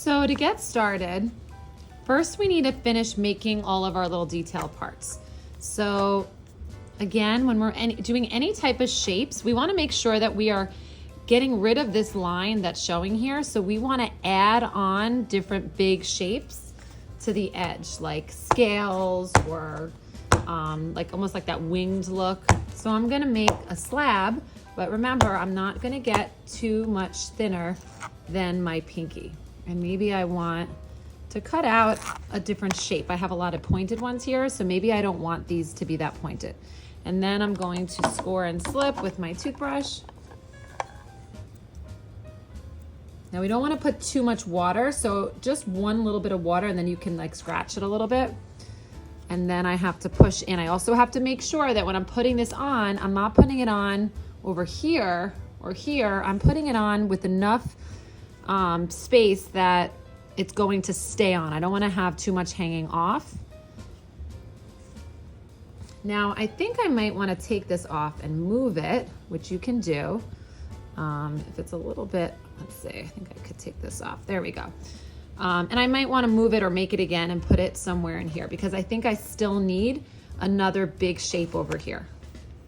So to get started, first we need to finish making all of our little detail parts. So again, when we're doing any type of shapes, we want to make sure that we are getting rid of this line that's showing here. So we want to add on different big shapes to the edge, like scales or like almost like that winged look. So I'm going to make a slab, but remember, I'm not going to get too much thinner than my pinky. And maybe I want to cut out a different shape. I have a lot of pointed ones here, so maybe I don't want these to be that pointed. And then I'm going to score and slip with my toothbrush. Now we don't want to put too much water, so just one little bit of water and then you can like scratch it a little bit. And then I have to push in. I also have to make sure that when I'm putting this on, I'm not putting it on over here or here. I'm putting it on with enough space that it's going to stay on. I don't want to have too much hanging off. Now I think I might want to take this off and move it, which you can do. If it's a little bit, let's see, I think I could take this off. There we go. And I might want to move it or make it again and put it somewhere in here because I think I still need another big shape over here.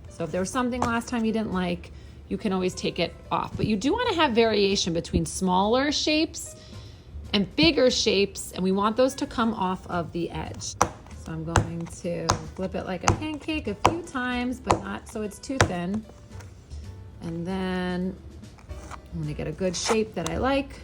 So if there was something last time you didn't like, you can always take it off. But you do want to have variation between smaller shapes and bigger shapes, and we want those to come off of the edge. So I'm going to flip it like a pancake a few times, but not so it's too thin. And then I'm gonna get a good shape that I like.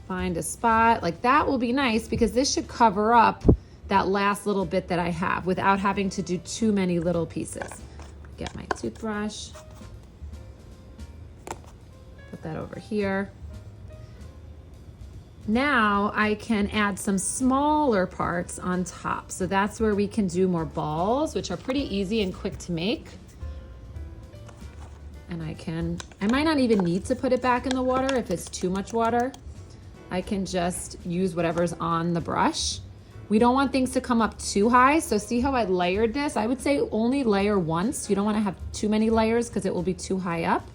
Find a spot, like that will be nice because this should cover up that last little bit that I have without having to do too many little pieces. Get my toothbrush, put that over here. Now I can add some smaller parts on top. So that's where we can do more balls, which are pretty easy and quick to make. And I might not even need to put it back in the water if it's too much water. I can just use whatever's on the brush. We don't want things to come up too high. So see how I layered this? I would say only layer once. You don't want to have too many layers because it will be too high up.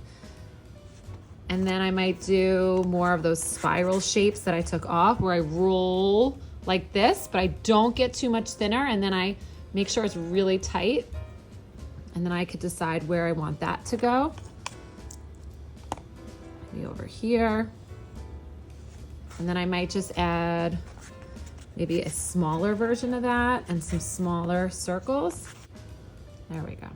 And then I might do more of those spiral shapes that I took off where I roll like this, but I don't get too much thinner. And then I make sure it's really tight. And then I could decide where I want that to go. Maybe over here. And then I might just add maybe a smaller version of that and some smaller circles. There we go.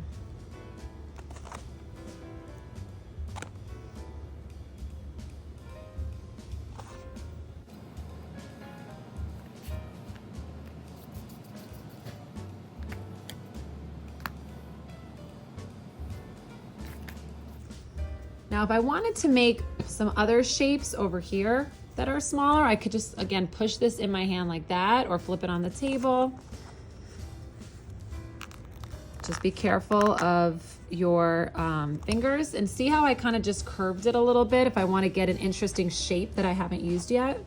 Now, if I wanted to make some other shapes over here that are smaller, I could just, again, push this in my hand like that or flip it on the table. Just be careful of your fingers and see how I kind of just curved it a little bit if I want to get an interesting shape that I haven't used yet.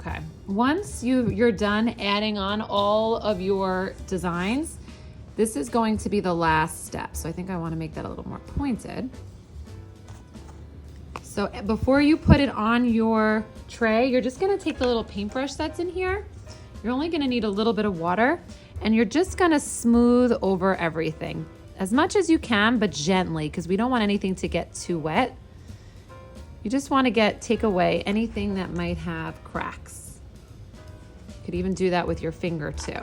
Okay, once you're done adding on all of your designs, this is going to be the last step. So I think I want to make that a little more pointed. So before you put it on your tray, you're just going to take the little paintbrush that's in here. You're only going to need a little bit of water and you're just going to smooth over everything as much as you can, but gently, because we don't want anything to get too wet. You just want to take away anything that might have cracks. You could even do that with your finger too.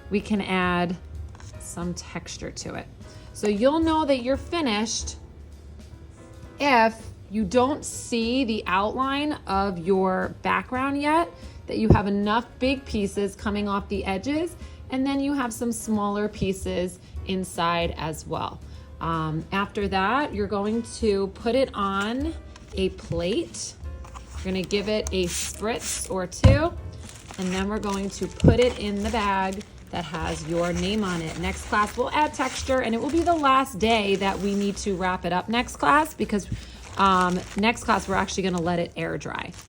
We can add some texture to it. So you'll know that you're finished if you don't see the outline of your background yet, that you have enough big pieces coming off the edges, and then you have some smaller pieces inside as well. After that, you're going to put it on a plate. You're gonna give it a spritz or two, And then we're going to put it in the bag that has your name on it. Next class, we'll add texture, and it will be the last day that we need to wrap it up next class, because next class, we're actually gonna let it air dry.